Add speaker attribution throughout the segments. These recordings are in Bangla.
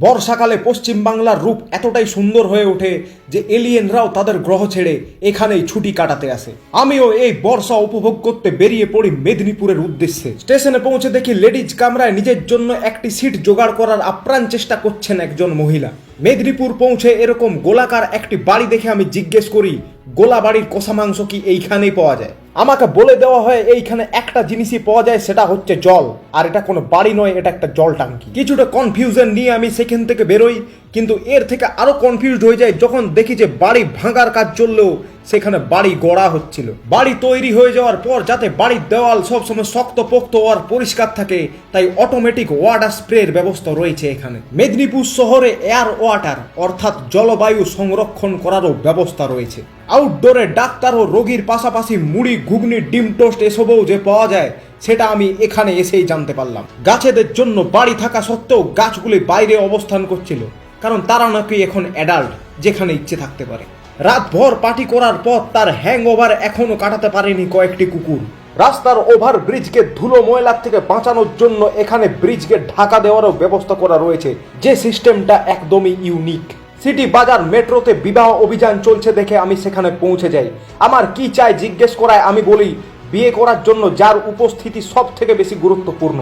Speaker 1: বর্ষাকালে পশ্চিম বাংলার রূপ এতটাই সুন্দর হয়ে ওঠে যে এলিয়েনরাও তাদের গ্রহ ছেড়ে এখানেই ছুটি কাটাতে আসে। আমিও এই বর্ষা উপভোগ করতে বেরিয়ে পড়ি মেদিনীপুরের উদ্দেশ্যে। স্টেশনে পৌঁছে দেখি লেডিজ কামরায় নিজের জন্য একটি সিট জোগাড় করার আপ্রাণ চেষ্টা করছেন একজন মহিলা। মেদিনীপুর পৌঁছে এরকম গোলাকার একটি বাড়ি দেখে আমি জিজ্ঞেস করি, গোলা বাড়ির কষা মাংস কি এইখানেই পাওয়া যায়? আমাকে বলে দেওয়া হয় এইখানে একটা জিনিসই পাওয়া যায়, সেটা হচ্ছে জল। আর এটা কোনো বাড়ি নয়, এটা একটা জল টাঙ্কি। কিছুটা কনফিউশন নিয়ে আমি সেখান থেকে বেরোই, কিন্তু এর থেকে আরো কনফিউজড হয়ে যায় যখন দেখি যে বাড়ি ভাঙার কাজ চললেও সেখানে বাড়ি গড়া হচ্ছিল। বাড়ি তৈরি হয়ে যাওয়ার পর যাতে বাড়ির দেওয়াল সবসময় শক্তপোক্ত আর পরিষ্কার থাকে, তাই অটোমেটিক ওয়াটার স্প্রের ব্যবস্থা রয়েছে এখানে। মেদিনীপুর শহরে এয়ার ওয়াটার অর্থাৎ জলবায়ু সংরক্ষণ করারও ব্যবস্থা রয়েছে। আউটডোরে ডাক্তার ও রোগীর পাশাপাশি মুড়ি, ঘুগনি, ডিম টোস্ট এসবও যে পাওয়া যায় সেটা আমি এখানে এসেই জানতে পারলাম। গাছেদের জন্য বাড়ি থাকা সত্ত্বেও গাছগুলি বাইরে অবস্থান করছিল, কারণ তারা নাকি এখন অ্যাডাল্ট, যেখানে ইচ্ছে থাকতে পারে। রাতভর পার্টি করার পর তার হ্যাংওভার এখনো কাটাতে পারেনি কয়েকটি কুকুর। রাস্তার ওভার ব্রিজকে ধুলো ময়লার থেকে বাঁচানোর জন্য এখানে ব্রিজকে ঢাকা দেওয়ারও ব্যবস্থা করা রয়েছে, যে সিস্টেমটা একদমই ইউনিক। সিটি বাজার মেট্রোতে বিবাহ অভিযান চলছে দেখে আমি সেখানে পৌঁছে যাই। আমার কি চাই জিজ্ঞেস করায় আমি বলি, বিয়ে করার জন্য যার উপস্থিতি সব থেকে বেশি গুরুত্বপূর্ণ,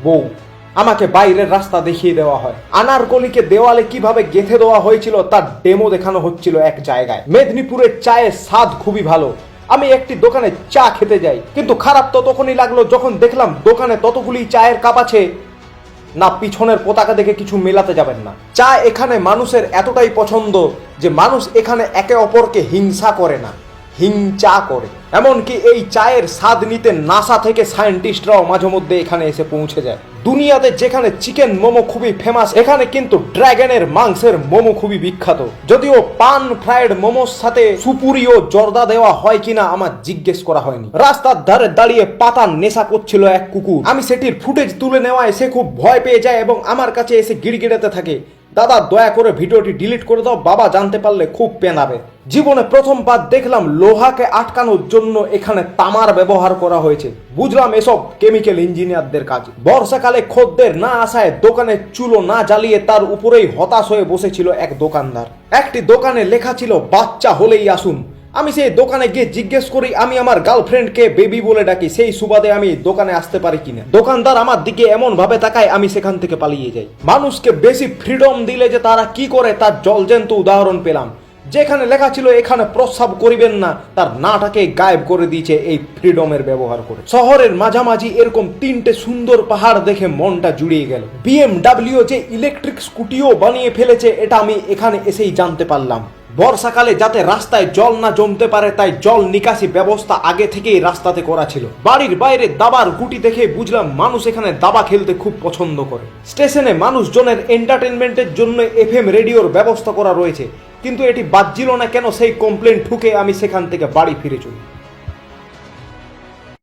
Speaker 1: বউ। আমাকে বাইরের রাস্তা দেখিয়ে দেওয়া হয়। আনারকলিকে দেওয়ালে কিভাবে গেঁথে দেওয়া হয়েছিল তার ডেমো দেখানো হচ্ছিল এক জায়গায়। মেদিনীপুরের চায়ের স্বাদ খুবই ভালো। আমি একটি দোকানে চা খেতে যাই, কিন্তু খারাপ তো তখনই লাগলো যখন দেখলাম দোকানে ততগুলি চায়ের কাপ আছে না, পিছনের পতাকা দেখে কিছু মেলাতে যাবেন না। চা এখানে মানুষের এতটাই পছন্দ যে মানুষ এখানে একে অপরকে হিংসা করে না, হিংচা করে। এমনকি এই চায়ের স্বাদ নিতে নাসা থেকে সায়েন্টিস্টরাও মাঝে মধ্যে এখানে এসে পৌঁছে যায়। দুনিয়াতে যেখানে চিকেন মোমো খুবই ফেমাস, এখানে কিন্তু ড্রাগনের মাংসের মোমো খুবই বিখ্যাত। যদিও পান ফ্রাইড মোমোর সাথে সুপুরি ও জর্দা দেওয়া হয় কিনা আমার জিজ্ঞেস করা হয়নি। রাস্তার ধারে দাঁড়িয়ে পাতার নেশা করছিল এক কুকুর। আমি সেটির ফুটেজ তুলে নেওয়ায় সে খুব ভয় পেয়ে যায় এবং আমার কাছে এসে গিড়গিড়াতে থাকে, দাদা দয়া করে ভিডিওটি ডিলিট করে দাও, বাবা জানতে পারলে খুব পেনাবে। জীবনে প্রথমবার দেখলাম লোহাকে আটকানোর জন্য এখানে তামার ব্যবহার করা হয়েছে। বুঝলাম এসব কেমিক্যাল ইঞ্জিনিয়ারদের কাজ। বর্ষাকালে খদ্দের না আসায় দোকানে চুলো না জ্বালিয়ে তার উপরেই হতাশ হয়ে বসেছিল এক দোকানদার। একটি দোকানে লেখা ছিল বাচ্চা হলেই আসুন। আমি সেই দোকানে গিয়ে জিজ্ঞেস করি আমি আমার গার্লফ্রেন্ডকে বেবি বলে ডাকি, সেই সুবাদে আমি দোকানে আসতে পারি কিনা। দোকানদার আমার দিকে এমন ভাবে তাকায় আমি সেখান থেকে পালিয়ে যাই। মানুষকে বেশি ফ্রিডম দিলে যে তারা কি করে তার জলজ্যান্ত উদাহরণ পেলাম। যেখানে লেখা ছিল এখানে প্রস্রাব করিবেন না, তার নাটাকে গায়েব করে দিয়েছে এই ফ্রিডমের ব্যবহার করে। শহরের মাঝামাঝি এরকম তিনটে সুন্দর পাহাড় দেখে মনটা জুড়িয়ে গেল। BMW যে ইলেকট্রিক স্কুটিও বানিয়ে ফেলেছে এটা আমি এখানে এসেই জানতে পারলাম। বর্ষাকালে যাতে রাস্তায় জল না জমতে পারে তাই জল নিকাশি ব্যবস্থা আগে থেকেই রাস্তাতে করা ছিল। বাড়ির বাইরে দাবার গুটি দেখে বুঝলাম মানুষ এখানে দাবা খেলতে খুব পছন্দ করে। স্টেশনে মানুষজনের এন্টারটেনমেন্টের জন্য FM রেডিওর ব্যবস্থা করা রয়েছে, কিন্তু এটি বাজছিল না কেন সেই কমপ্লেন ঠুকে আমি সেখান থেকে বাড়ি ফিরে চলি।